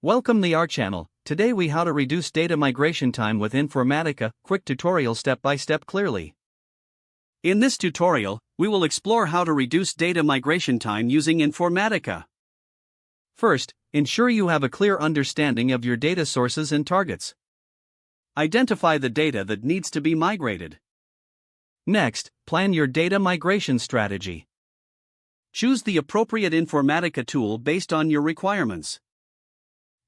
Welcome to our channel. Today we how to reduce data migration time with Informatica, quick tutorial step by step clearly. In this tutorial, we will explore how to reduce data migration time using Informatica. First, ensure you have a clear understanding of your data sources and targets. Identify the data that needs to be migrated. Next, plan your data migration strategy. Choose the appropriate Informatica tool based on your requirements.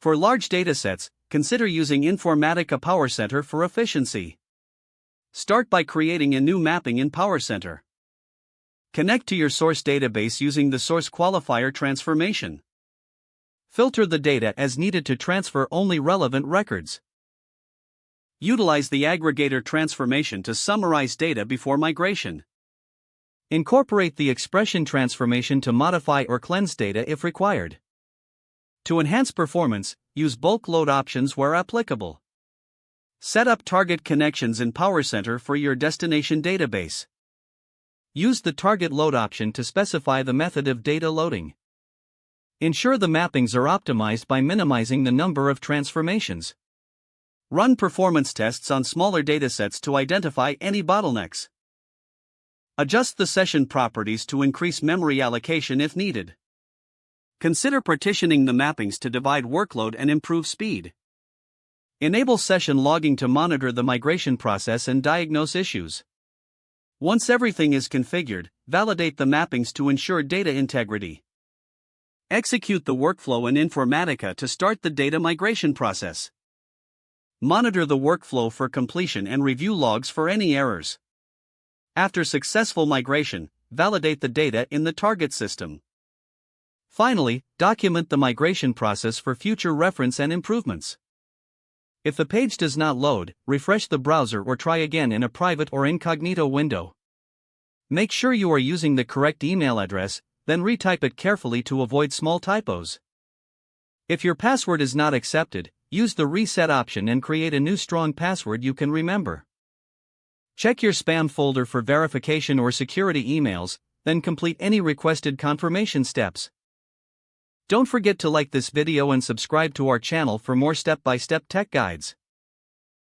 For large datasets, consider using Informatica PowerCenter for efficiency. Start by creating a new mapping in PowerCenter. Connect to your source database using the source qualifier transformation. Filter the data as needed to transfer only relevant records. Utilize the aggregator transformation to summarize data before migration. Incorporate the expression transformation to modify or cleanse data if required. To enhance performance, use bulk load options where applicable. Set up target connections in PowerCenter for your destination database. Use the target load option to specify the method of data loading. Ensure the mappings are optimized by minimizing the number of transformations. Run performance tests on smaller datasets to identify any bottlenecks. Adjust the session properties to increase memory allocation if needed. Consider partitioning the mappings to divide workload and improve speed. Enable session logging to monitor the migration process and diagnose issues. Once everything is configured, validate the mappings to ensure data integrity. Execute the workflow in Informatica to start the data migration process. Monitor the workflow for completion and review logs for any errors. After successful migration, validate the data in the target system. Finally, document the migration process for future reference and improvements. If the page does not load, refresh the browser or try again in a private or incognito window. Make sure you are using the correct email address, then retype it carefully to avoid small typos. If your password is not accepted, use the reset option and create a new strong password you can remember. Check your spam folder for verification or security emails, then complete any requested confirmation steps. Don't forget to like this video and subscribe to our channel for more step-by-step tech guides.